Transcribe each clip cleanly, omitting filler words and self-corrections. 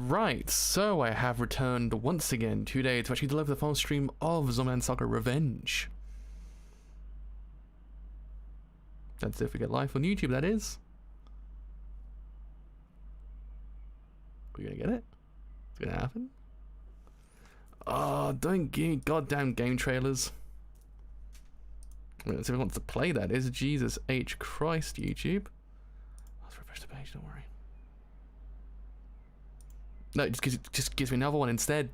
Right, so I have returned once again today to actually deliver the final stream of Zombie Land Saga Revenge. That's if we get live on YouTube, that is. Are we gonna get it? It's gonna happen? Oh, don't give me goddamn game trailers. Let's see if he wants to play that. Is Jesus H. Christ, YouTube. Let's refresh the page, don't worry. No, it just gives me another one instead.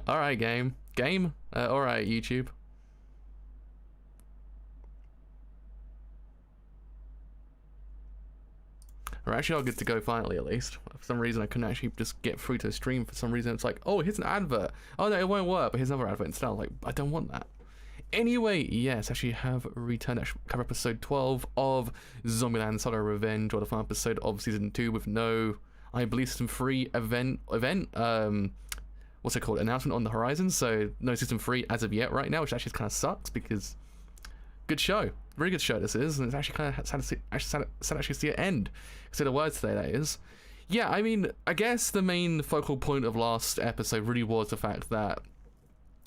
Alright, game. Game? Alright, YouTube. We're actually all good to go finally, at least. For some reason, I couldn't actually just get through to the stream. For some reason, it's like, oh, here's an advert. Oh, no, it won't work, but here's another advert instead. I was like, I don't want that. Anyway, yes, actually have returned to cover episode 12 of Zombie Land Saga Revenge, or the final episode of season 2 with no, I believe, season 3 event, what's it called, announcement on the horizon, so no season 3 as of yet right now, which actually kind of sucks, because good show, really good show this is, and it's actually kind of sad to actually see it end. Say the words today, that is. Yeah, I mean, I guess the main focal point of last episode really was the fact that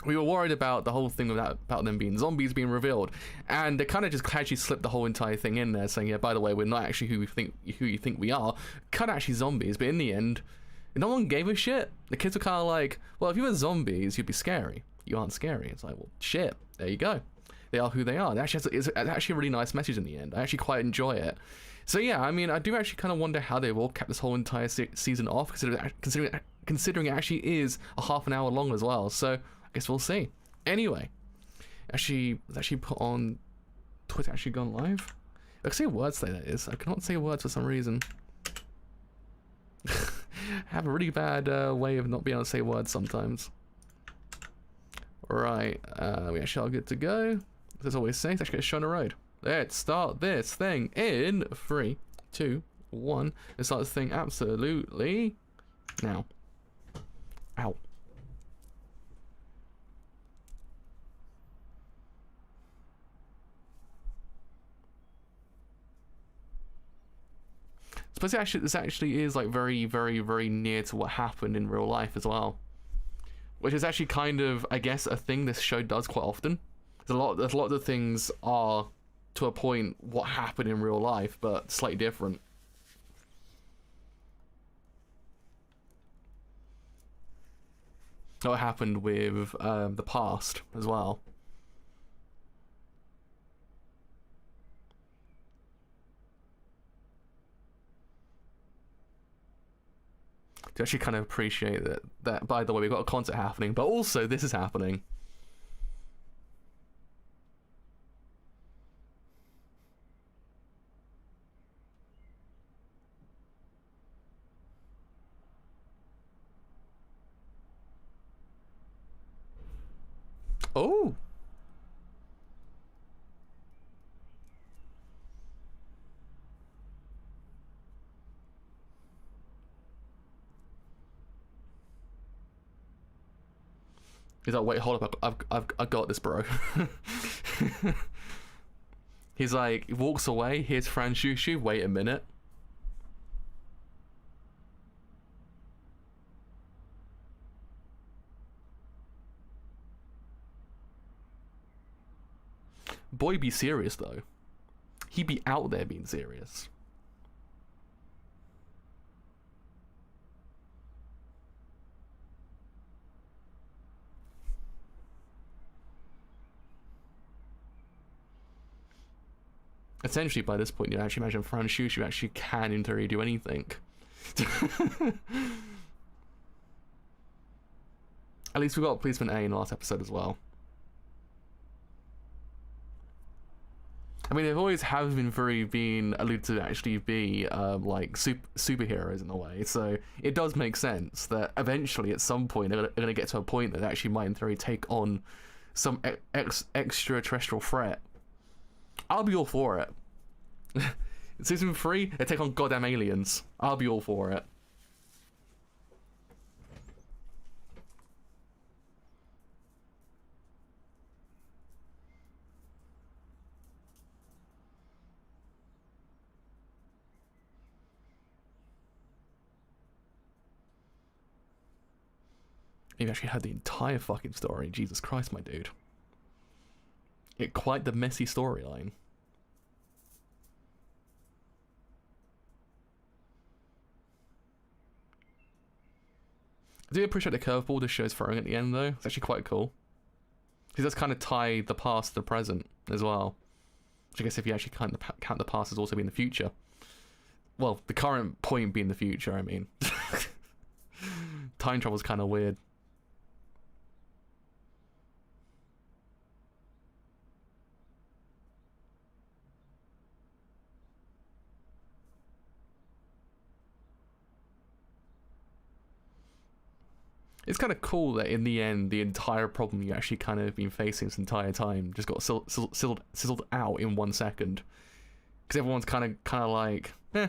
we were worried about the whole thing about them being zombies being revealed, and they kind of just casually slipped the whole entire thing in there, saying, yeah, by the way, we're not actually who you think we are, kind of actually zombies. But in the end, no one gave a shit. The kids were kind of like, well, if you were zombies, you'd be scary. You aren't scary. It's like, well, shit, there you go. They are who they are. It's actually a really nice message in the end. I actually quite enjoy it. So yeah, I mean, I do actually kind of wonder how they've all kept this whole entire season off, considering it actually is a half an hour long as well. So I guess we'll see. Anyway, it's actually put on Twitter, actually gone live. I can say words today, that is. I cannot say words for some reason. I have a really bad way of not being able to say words sometimes. Right, we actually are good to go. As always say, it's actually a show on the road. Let's start this thing in 3, 2, 1. Let's start this thing absolutely now. Ow. Suppose this actually is like very, very, very near to what happened in real life as well, which is actually kind of, I guess, a thing this show does quite often. There's a lot of the things are to a point what happened in real life, but slightly different. What happened with the past as well. To actually kind of appreciate that by the way, we've got a concert happening, but also this is happening. Oh! He's like, wait, hold up, I've got this, bro. He's like, he walks away, here's Fran Shushu, wait a minute. Boy, be serious, though. He be out there being serious. Essentially, by this point, you actually imagine Fran Shushu actually can, in theory, do anything. At least we got policeman A in the last episode as well. I mean, they've always have been alluded to actually be like superheroes in a way, so it does make sense that eventually, at some point, they're going to get to a point that they actually might, in theory, take on some extraterrestrial threat. I'll be all for it. Season 3, they take on goddamn aliens. I'll be all for it. You've actually heard the entire fucking story. Jesus Christ, my dude. Quite the messy storyline. I do appreciate the curveball this show's throwing at the end, though. It's actually quite cool. He does kind of tie the past to the present as well. Which I guess if you actually count the past as also being the future. Well, the current point being the future, I mean. Time travel's kind of weird. It's kind of cool that in the end, the entire problem you actually kind of been facing this entire time just got sizzled out in 1 second. Because everyone's kind of like, eh.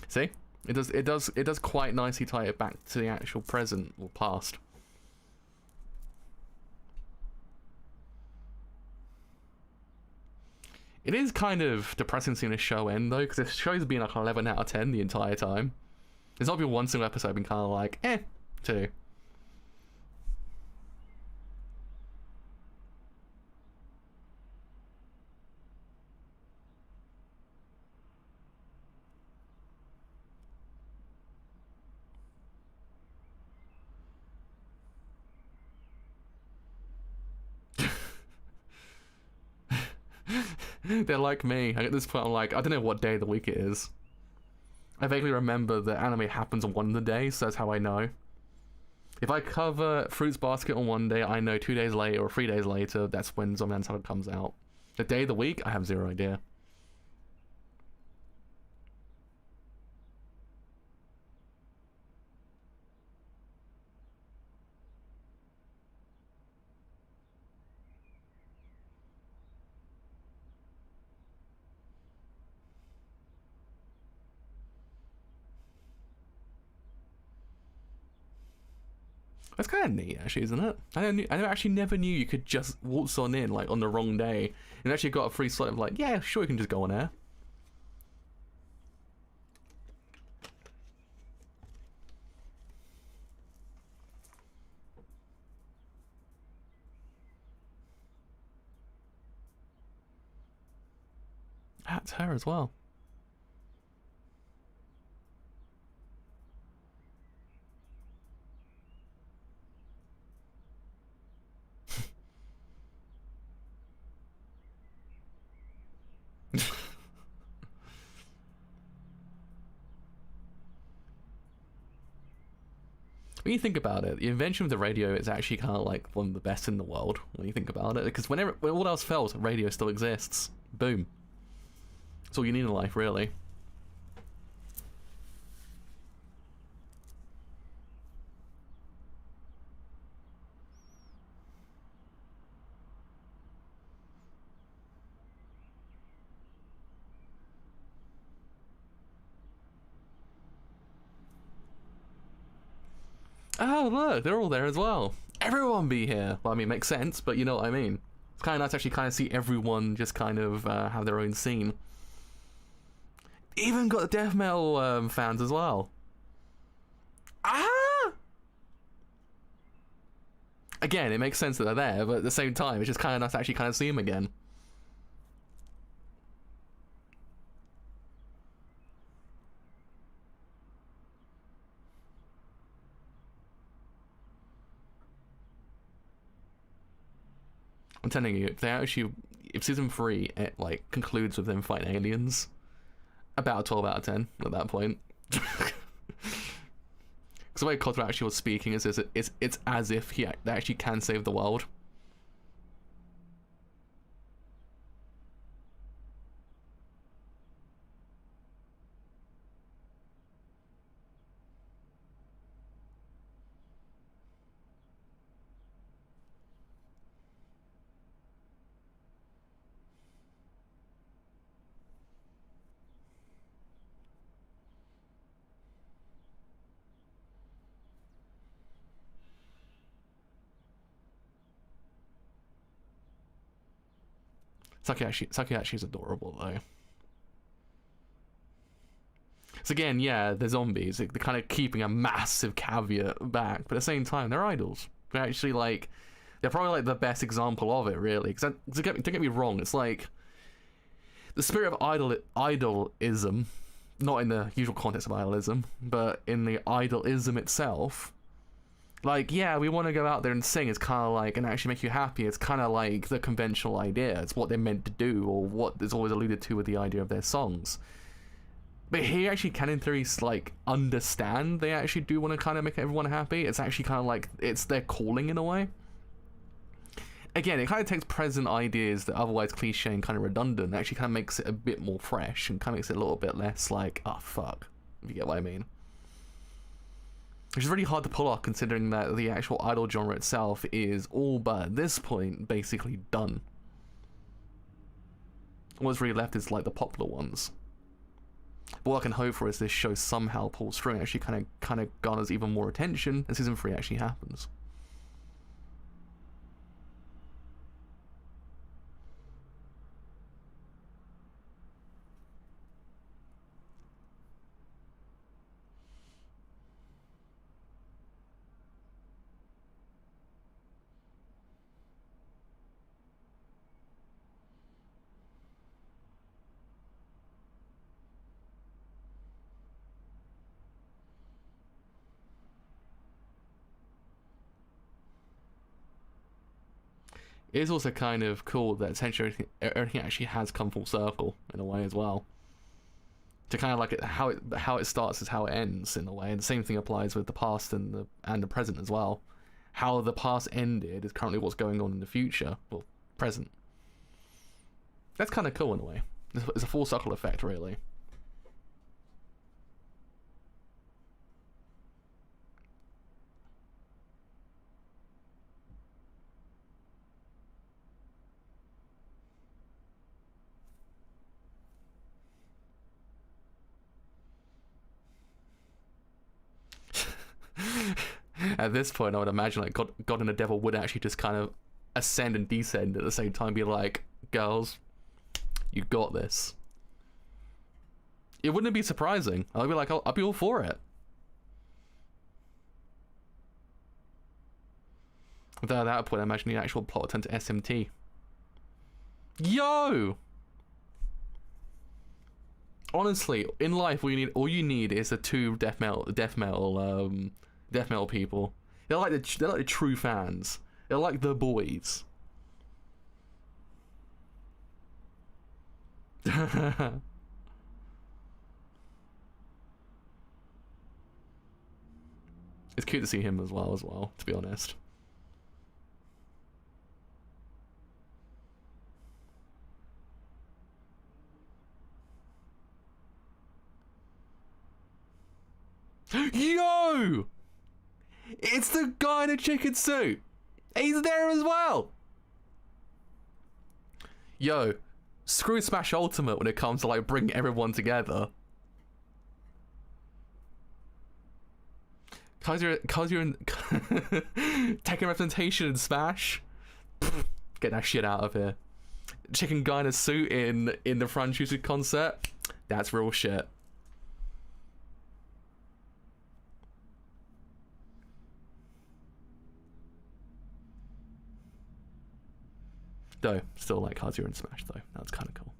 See? It does quite nicely tie it back to the actual present or past. It is kind of depressing seeing a show end though, because this show's been like an 11 out of 10 the entire time. There's not been one single episode been kind of like, eh, 2. They're like me. At this point, I'm like, I don't know what day of the week it is. I vaguely remember that anime happens on one of the days, so that's how I know. If I cover Fruits Basket on one day, I know 2 days later or 3 days later, that's when Zombie Saga comes out. The day of the week, I have zero idea. That's kind of neat, actually, isn't it? I actually never knew you could just waltz on in, like, on the wrong day, and actually got a free slot of, like, yeah, sure, you can just go on air. That's her as well. When you think about it, the invention of the radio is actually kind of like one of the best in the world when you think about it, because when all else fails, radio still exists. Boom. That's all you need in life, really. Oh, look, they're all there as well. Everyone be here. Well, I mean, it makes sense, but you know what I mean. It's kind of nice to actually kind of see everyone just kind of have their own scene. Even got the death metal fans as well. Ah! Again, it makes sense that they're there, but at the same time, it's just kind of nice to actually kind of see them again. I'm telling you, if season 3 it like concludes with them fighting aliens, about a 12 out of 10 at that point. Because the way Kotaro actually was speaking is it's as if they actually can save the world. Saki actually is adorable though. So again, yeah, they're zombies. They're kind of keeping a massive caveat back, but at the same time, they're idols. They're actually like, they're probably like the best example of it, really. Because don't get me wrong, it's like the spirit of idolism, not in the usual context of idolism, but in the idolism itself. Like, yeah, we want to go out there and sing. It's kind of like, and actually make you happy. It's kind of like the conventional idea. It's what they're meant to do, or what is always alluded to with the idea of their songs. But he actually can, in theory, like, understand they actually do want to kind of make everyone happy. It's actually kind of like, it's their calling in a way. Again, it kind of takes present ideas that otherwise cliche and kind of redundant, and actually kind of makes it a bit more fresh, and kind of makes it a little bit less like, oh, fuck, if you get what I mean. Which is really hard to pull off, considering that the actual idol genre itself is all but, at this point, basically done. What's really left is, like, the popular ones. But what I can hope for is this show somehow pulls through and actually kind of garners even more attention, and season 3 actually happens. It is also kind of cool that essentially everything actually has come full circle in a way as well. To kind of like how it starts is how it ends in a way, and the same thing applies with the past and the present as well. How the past ended is currently what's going on in the future, well, present. That's kind of cool in a way. It's a full circle effect, really. At this point, I would imagine like God and the devil would actually just kind of ascend and descend at the same time, be like, girls, you got this. It wouldn't be surprising. I'd be like, I'll be all for it. Though at that point, I imagine the actual plot would turn to SMT. Yo! Honestly, in life, all you need is the two death metal people. They're like the true fans. They're like the boys. It's cute to see him as well, to be honest. Yo! It's the guy in a chicken suit. He's there as well. Yo, screw Smash Ultimate when it comes to like bringing everyone together. Cause you're in taking representation in Smash. Get that shit out of here. Chicken guy in a suit in the Franchise concert. That's real shit. Though, still like Kazuya and Smash though. That's kind of cool.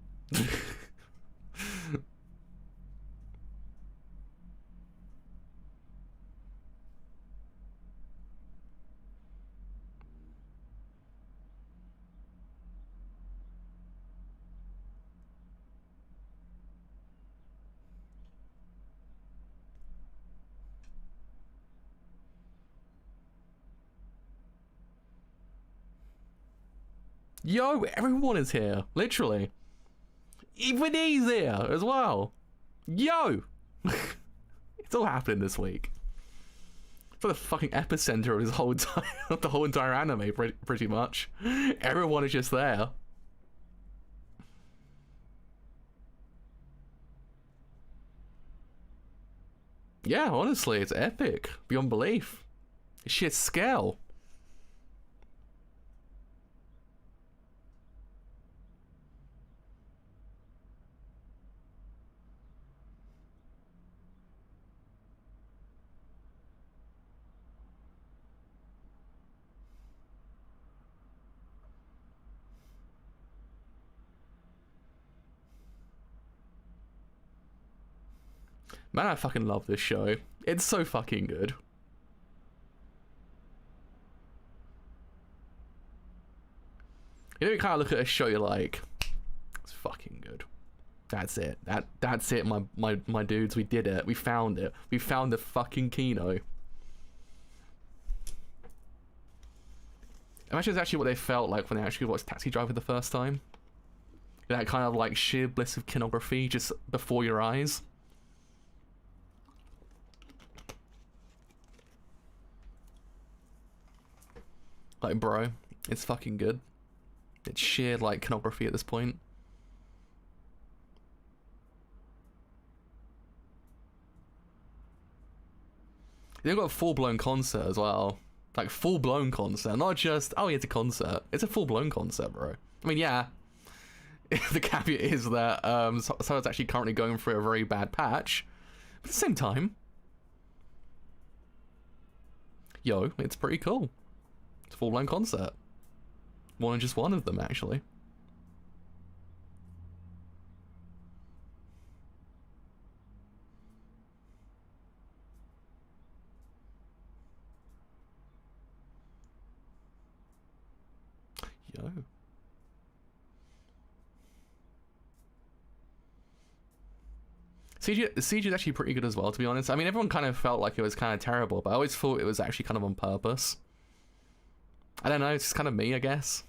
Yo, everyone is here, literally. Even he's here as well. Yo! It's all happening this week. It's like the fucking epicenter of his whole the whole entire anime, pretty much. Everyone is just there. Yeah, honestly, it's epic. Beyond belief. It's sheer scale. Man, I fucking love this show. It's so fucking good. You know, you kind of look at a show, you're like, it's fucking good. That's it. That's it, my dudes. We did it. We found it. We found the fucking Kino. Imagine it's actually what they felt like when they actually watched Taxi Driver the first time. That kind of like sheer bliss of kinography just before your eyes. Like, bro, it's fucking good. It's sheer like kinography at this point. They've got a full-blown concert as well. Like, full-blown concert, not just, oh, yeah, it's a concert. It's a full-blown concert, bro. I mean, yeah. The caveat is that Saga's actually currently going through a very bad patch. But at the same time, yo, it's pretty cool. It's a full-blown concert. More than just one of them, actually. Yo. CG is actually pretty good as well, to be honest. I mean, everyone kind of felt like it was kind of terrible, but I always thought it was actually kind of on purpose. I don't know, it's just kind of me, I guess.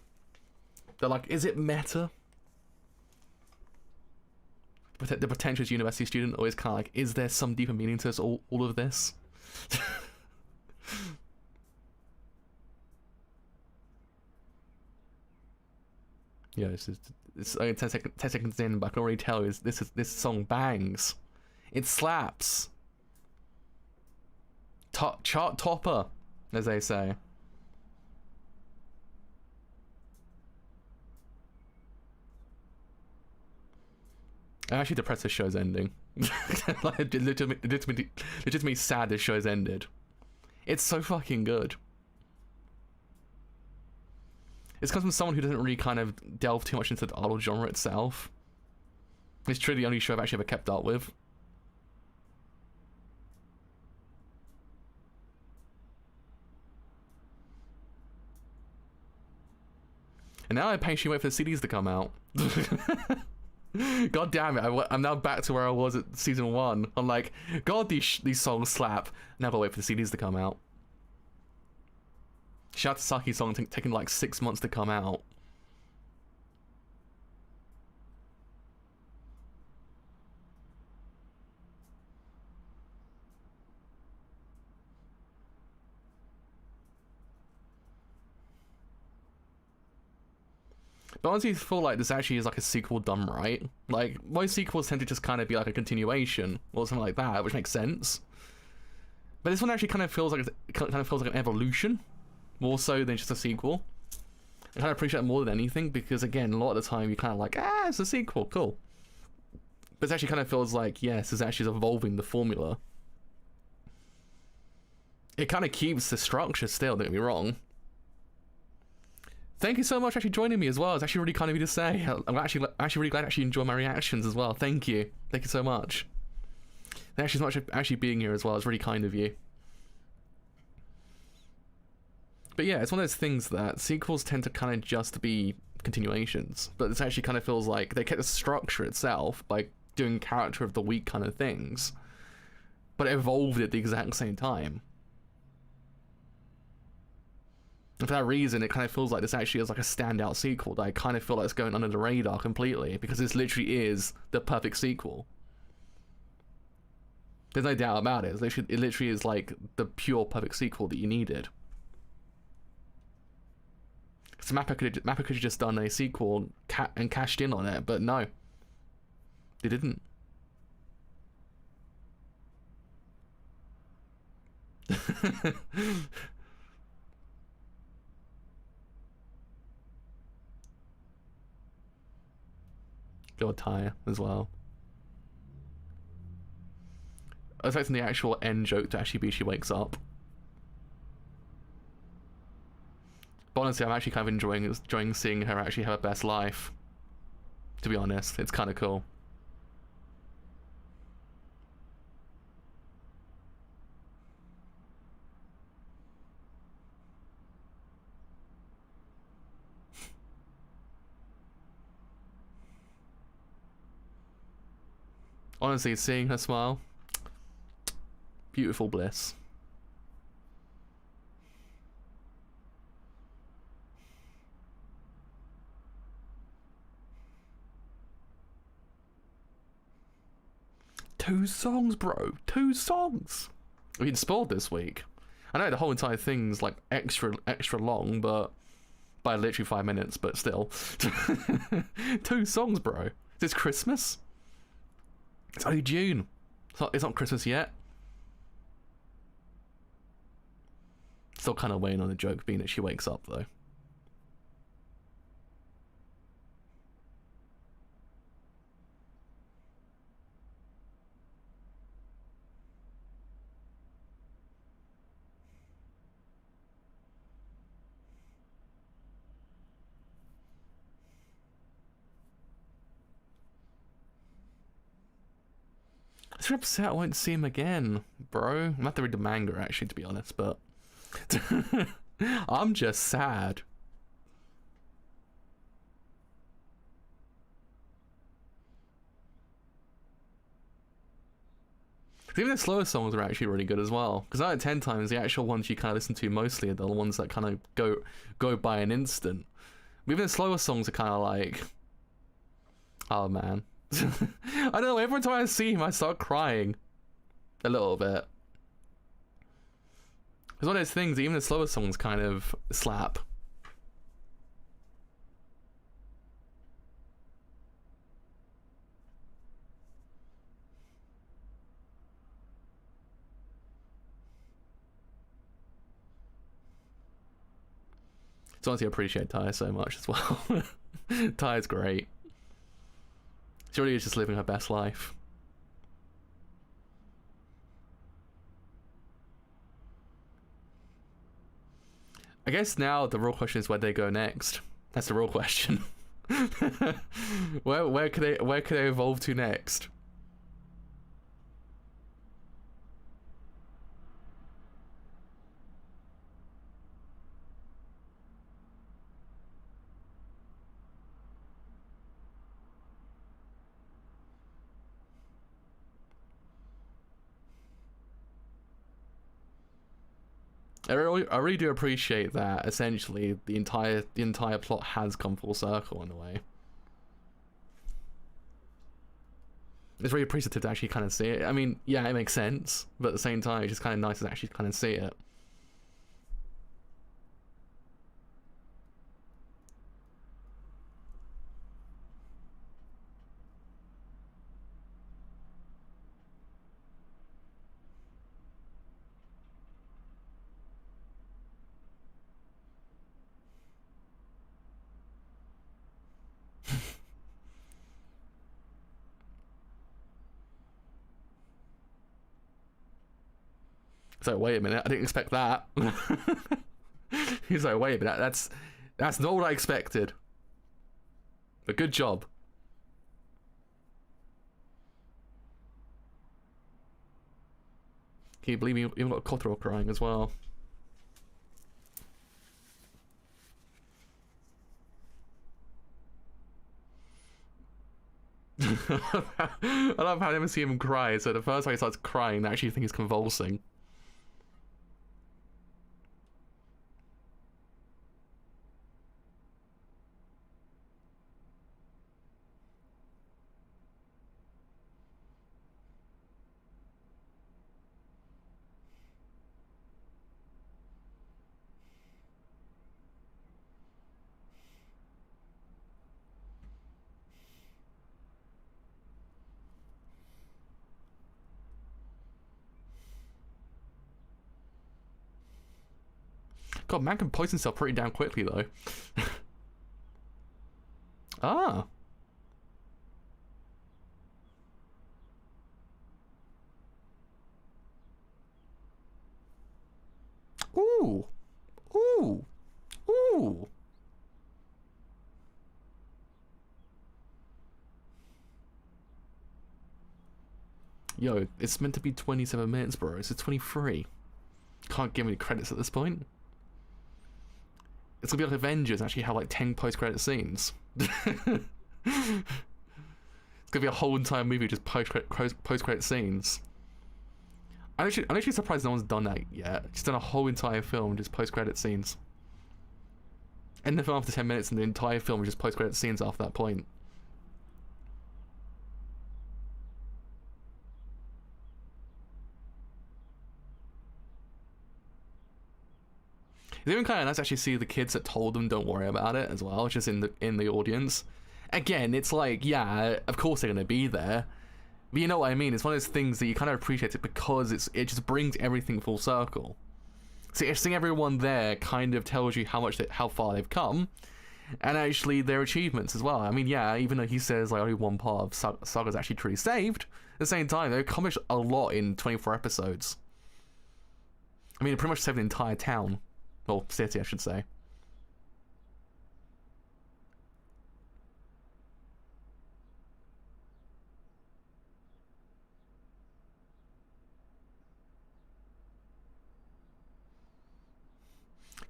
They're like, is it meta? The pretentious university student always kind of like, is there some deeper meaning to this, all of this? Yeah, it's only 10 seconds in, but I can already tell this song bangs. It slaps. Chart topper, as they say. I'm actually depressed this show's ending. Like, legitimately sad this show's ended. It's so fucking good. It's comes from someone who doesn't really kind of delve too much into the idol genre itself. It's truly the only show I've actually ever kept up with. And now I patiently wait for the CDs to come out. God damn it, I'm now back to where I was at season 1. I'm like, God, these songs slap. Now I gotta wait for the CDs to come out. Shout out to Saki's song taking like 6 months to come out. But honestly, I feel like this actually is like a sequel done right. Like, most sequels tend to just kind of be like a continuation or something like that, which makes sense. But this one actually kind of feels like an evolution, more so than just a sequel. I kind of appreciate it more than anything because, again, a lot of the time you're kind of like, ah, it's a sequel, cool. But it actually kind of feels like, yes, it's actually evolving the formula. It kind of keeps the structure still, don't get me wrong. Thank you so much for actually joining me as well. It's actually really kind of you to say. I'm actually really glad to actually enjoy my reactions as well. Thank you. Thank you so much. Thank you so much for actually being here as well. It's really kind of you. But yeah, it's one of those things that sequels tend to kind of just be continuations. But this actually kind of feels like they kept the structure itself by doing character of the week kind of things. But it evolved at the exact same time. And for that reason, it kind of feels like this actually is like a standout sequel that I kind of feel like it's going under the radar completely, because this literally is the perfect sequel. There's no doubt about it. It literally is like the pure perfect sequel that you needed. So Mappa could have just done a sequel and cashed in on it, but no. They didn't. God, Tyre as well. I was expecting the actual end joke to actually be she wakes up. But honestly, I'm actually kind of enjoying seeing her actually have her best life. To be honest, it's kind of cool. Honestly, seeing her smile, beautiful bliss. Two songs, bro. 2 songs. We've been spoiled this week. I know the whole entire thing's like extra long, but by literally 5 minutes, but still. 2 songs, bro. Is this Christmas? It's only June. It's not Christmas yet. Still kind of waiting on the joke being that she wakes up, though. I'm upset I won't see him again, bro. I'm gonna have to read the manga, actually, to be honest, but... I'm just sad. Even the slower songs are actually really good as well. Because out of 10 times, the actual ones you kind of listen to mostly are the ones that kind of go by an instant. But even the slower songs are kind of like... Oh, man. I don't know, every time I see him, I start crying. A little bit. It's one of those things, even the slower songs kind of slap. So honestly, I appreciate Ty so much as well. Ty's great. She really is just living her best life. I guess now the real question is where they go next. That's the real question. where could they evolve to next? I really do appreciate that. Essentially, the entire plot has come full circle in a way. It's really appreciative to actually kind of see it. I mean, yeah, it makes sense, but at the same time, it's just kind of nice to actually kind of see it. So wait a minute, I didn't expect that. He's like, wait a minute, that's not what I expected. But good job. Can you believe you even got Kotaro crying as well? I love how I never see him cry, so the first time he starts crying, I actually think he's convulsing. God, man can poison himself pretty damn quickly, though. Ah. Ooh. Ooh. Ooh. Yo, it's meant to be 27 minutes, bro. It's 23. Can't give me credits at this point. It's gonna be like Avengers actually have like 10 post-credit scenes. It's gonna be a whole entire movie just post-credit scenes. I'm actually surprised no one's done that yet. Just done a whole entire film just post-credit scenes. End the film after 10 minutes, and the entire film is just post-credit scenes after that point. It's even kind of nice to actually see the kids that told them don't worry about it as well, just in the audience. Again, it's like, yeah, of course they're gonna be there, but you know what I mean. It's one of those things that you kind of appreciate it because it just brings everything full circle. So seeing everyone there kind of tells you how far they've come, and actually their achievements as well. I mean, yeah, even though he says like only one part of Saga's actually truly saved, at the same time they accomplished a lot in 24 episodes. I mean, it pretty much saved the entire town. Well, city, I should say.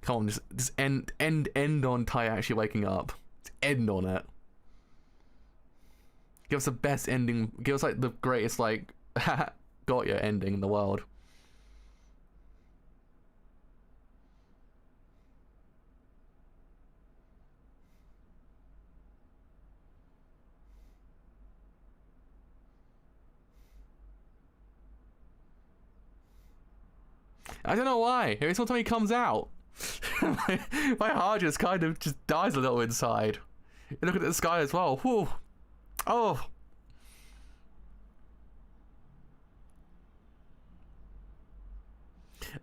Come on, just end on Tai actually waking up. Just end on it. Give us the best ending. Give us like the greatest like got your ending in the world. I don't know why. Every single time he comes out, my heart just kind of just dies a little inside. You look at the sky as well. Whew. Oh.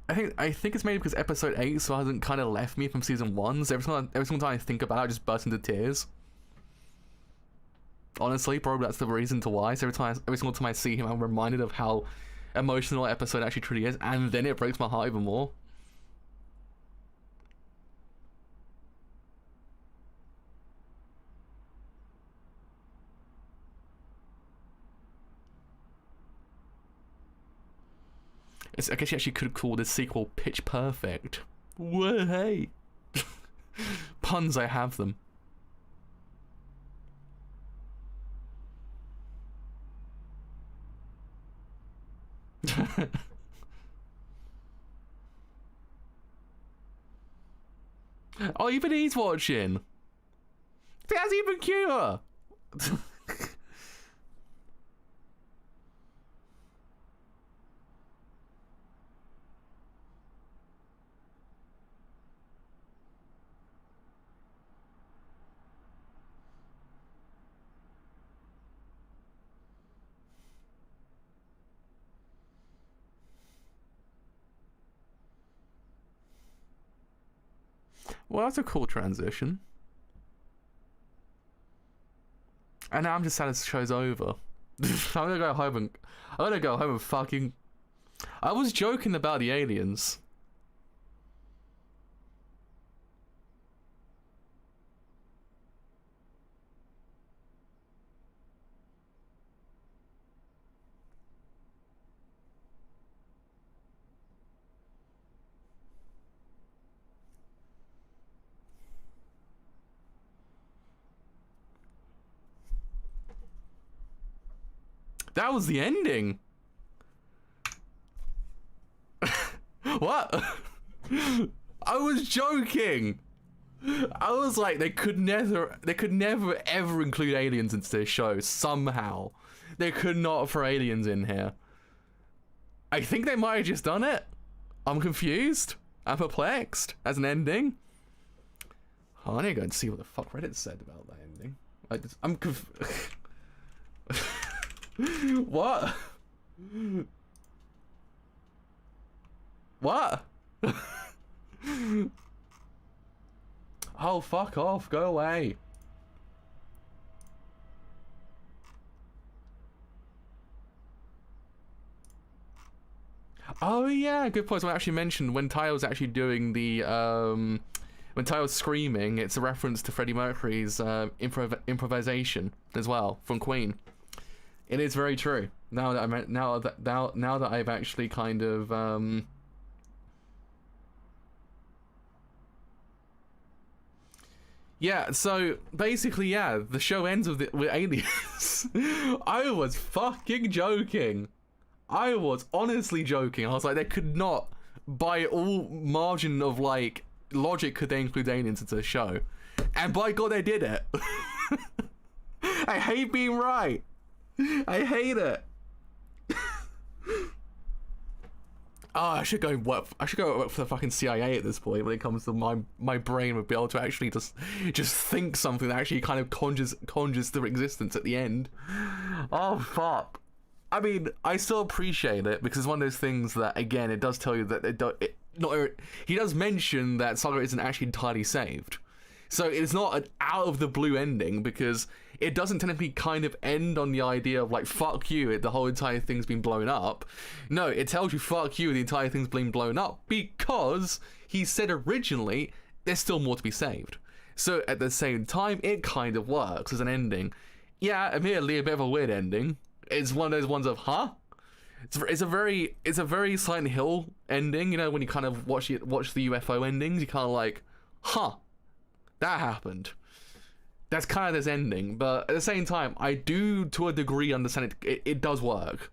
I think it's maybe because episode 8 so hasn't kind of left me from season 1. So every single time I think about it, I just burst into tears. Honestly, probably that's the reason to why. So every single time I see him, I'm reminded of how emotional episode actually truly is, and then it breaks my heart even more. I guess you actually could call this sequel Pitch Perfect. Whoa, hey. Puns, I have them. Oh, even he's watching. That's even cuter. Well, that's a cool transition. And now I'm just sad this show's over. I'm gonna go home and fucking... I was joking about the aliens. That was the ending. What? I was joking. I was like, they could never ever include aliens into this show somehow. They could not throw aliens in here. I think they might have just done it. I'm confused. I'm perplexed as an ending. Oh, I need to go and see what the fuck Reddit said about that ending. I'm What? What? Oh, fuck off. Go away. Oh yeah, good point. So I actually mentioned when Ty was actually doing the when Ty was screaming, it's a reference to Freddie Mercury's improvisation as well from Queen. It is very true. Now that I've actually kind of Yeah, so basically, yeah, the show ends with aliens. I was fucking joking. I was honestly joking. I was like, they could not, by all margin of like logic, could they include aliens into the show? And by God, they did it. I hate being right. I hate it. Oh, I should go work for the fucking CIA at this point. When it comes to my brain would be able to actually just think something that actually kind of conjures to existence at the end. Oh fuck. I mean, I still appreciate it because it's one of those things that, again, it does tell you that he does mention that Saga isn't actually entirely saved. So it's not an out of the blue ending because it doesn't technically kind of end on the idea of like, fuck you, the whole entire thing's been blown up. No, it tells you, fuck you, the entire thing's been blown up because he said originally there's still more to be saved. So at the same time, it kind of works as an ending. Yeah, admittedly, a bit of a weird ending. It's one of those ones of, huh? It's a very Silent Hill ending, you know, when you kind of watch the UFO endings, you kind of like, huh, that happened. That's kind of this ending, but at the same time, I do, to a degree, understand it does work.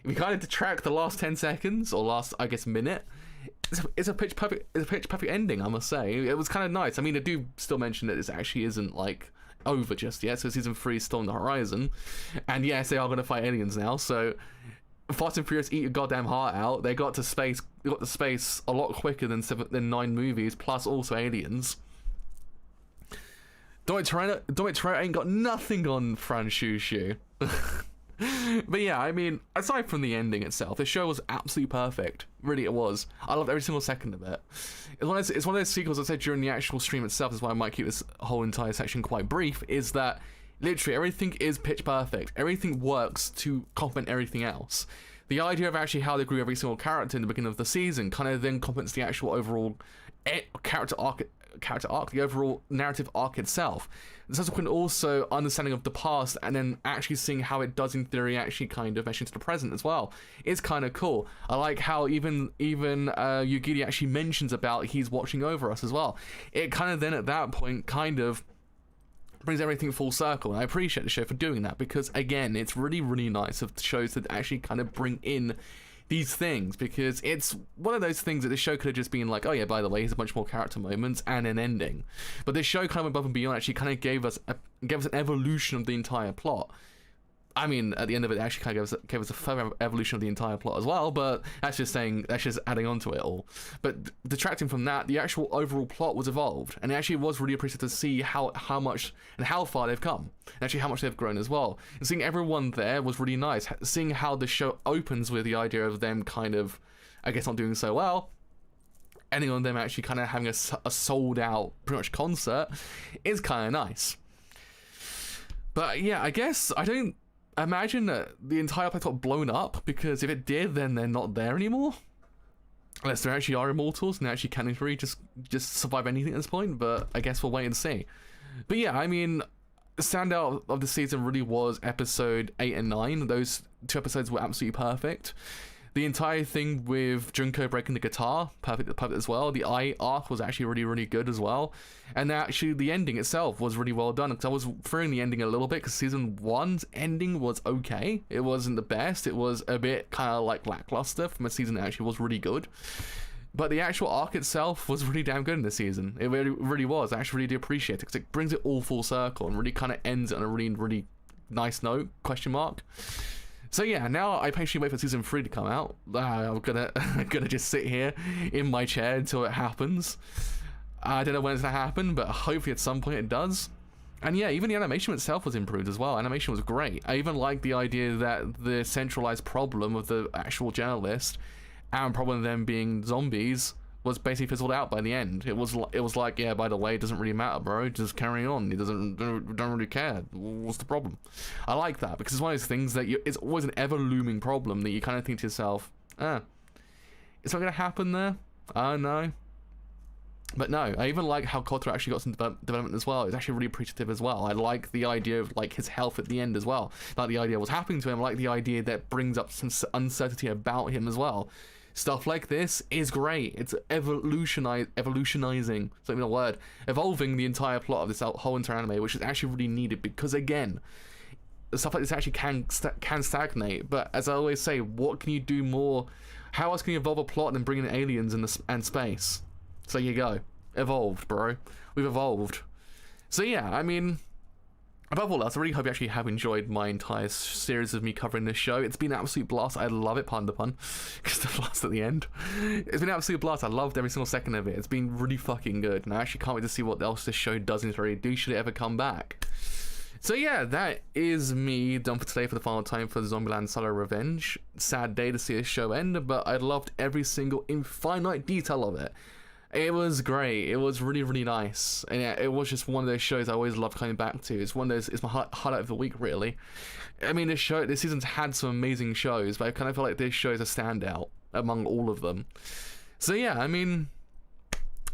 If you kind of detract the last 10 seconds, or last, I guess, minute, it's a pitch perfect ending, I must say. It was kind of nice. I mean, I do still mention that this actually isn't, like, over just yet, so season 3 is still on the horizon. And yes, they are going to fight aliens now, so Fast and Furious eat your goddamn heart out. They got to space a lot quicker than 9 movies, plus also aliens. Dominic Toretto ain't got nothing on Fran Shushu. But yeah, I mean, aside from the ending itself, the show was absolutely perfect. Really, it was. I loved every single second of it. It's one of those sequels I said during the actual stream itself, is why I might keep this whole entire section quite brief, is that literally everything is pitch perfect. Everything works to complement everything else. The idea of actually how they grew every single character in the beginning of the season kind of then complements the actual overall character arc, the overall narrative arc itself. The subsequent also understanding of the past and then actually seeing how it does in theory actually kind of mesh into the present as well. It's kind of cool. I like how even Yugiri actually mentions about he's watching over us as well. It kind of then at that point kind of brings everything full circle, and I appreciate the show for doing that because again, it's really, really nice of shows that actually kind of bring in these things, because it's one of those things that the show could have just been like, oh yeah, by the way, here's a bunch more character moments and an ending. But this show kind of above and beyond actually kind of gave us an evolution of the entire plot. I mean, at the end of it, actually kind of gave us a further evolution of the entire plot as well, but that's just adding on to it all. But detracting from that, the actual overall plot was evolved, and it actually was really appreciative to see how much and how far they've come, and actually how much they've grown as well. And seeing everyone there was really nice. Seeing how the show opens with the idea of them kind of, I guess, not doing so well, ending on them actually kind of having a sold out, pretty much concert, is kind of nice. But yeah, I guess I don't imagine that the entire place got blown up, because if it did, then they're not there anymore. Unless they actually are immortals and they actually can in theory just survive anything at this point, but I guess we'll wait and see. But yeah, I mean, the standout of the season really was episode 8 and 9. Those 2 episodes were absolutely perfect. The entire thing with Junko breaking the guitar, perfect as well. The eye arc was actually really, really good as well. And actually the ending itself was really well done, because I was fearing the ending a little bit, because season 1's ending was okay. It wasn't the best. It was a bit kind of like lackluster from a season that actually was really good. But the actual arc itself was really damn good in this season. It really, really was. I actually really do appreciate it, because it brings it all full circle and really kind of ends it on a really, really nice note, question mark. So yeah, now I patiently wait for season 3 to come out. I'm gonna just sit here in my chair until it happens. I don't know when it's gonna happen, but hopefully at some point it does. And yeah, even the animation itself was improved as well. Animation was great. I even like the idea that the centralized problem of the actual journalist and problem of them being zombies was basically fizzled out by the end. It was like, yeah, by the way, it doesn't really matter, bro. Just carry on. It don't really care. What's the problem? I like that, because it's one of those things that it's always an ever looming problem that you kind of think to yourself, it's not gonna happen there. I don't know. But no, I even like how Kotaro actually got some development as well. It's actually really appreciative as well. I like the idea of like his health at the end as well. Like the idea of what's happening to him. I like the idea that brings up some uncertainty about him as well. Stuff like this is great. It's evolutionizing, something the word, evolving the entire plot of this whole entire anime, which is actually really needed because, again, stuff like this actually can stagnate. But as I always say, what can you do more? How else can you evolve a plot than bringing in aliens and space? So you go. Evolved, bro. We've evolved. So yeah, I mean, above all else, I really hope you actually have enjoyed my entire series of me covering this show. It's been an absolute blast. I love it, pardon the pun, because the blast at the end. It's been an absolute blast. I loved every single second of it. It's been really fucking good, and I actually can't wait to see what else this show does in its very do should it ever come back. So yeah, that is me done for today for the final time for the Zombieland Saga Revenge. Sad day to see this show end, but I loved every single infinite detail of it. It was great. It was really, really nice. And yeah, it was just one of those shows I always love coming back to. It's one of those, it's my highlight of the week, really. I mean, this season's had some amazing shows, but I kind of feel like this show is a standout among all of them. So yeah, I mean,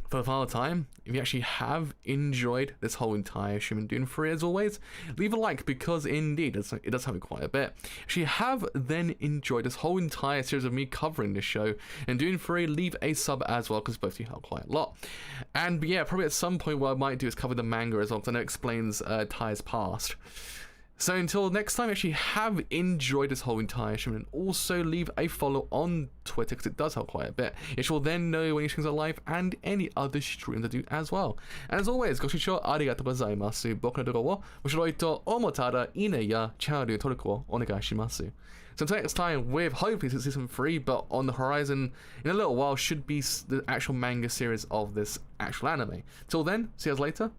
for the final time, if you actually have enjoyed this whole entire stream and Dune 3, as always, leave a like, because indeed it does help me quite a bit. If you have then enjoyed this whole entire series of me covering this show and Dune 3, leave a sub as well, because both of you help quite a lot. And yeah, probably at some point what I might do is cover the manga as well, because I know it explains Ty's past. So until next time, actually have enjoyed this whole entire stream, and also leave a follow on Twitter, because it does help quite a bit. It will then know when your streams are live and any other streams I do as well. And as always, ご視聴ありがとうございます。僕の動画を面白いと思ったらいいねやチャンネル登録をお願いします。So until next time, with hopefully season 3, but on the horizon in a little while should be the actual manga series of this actual anime. Till then, see you guys later.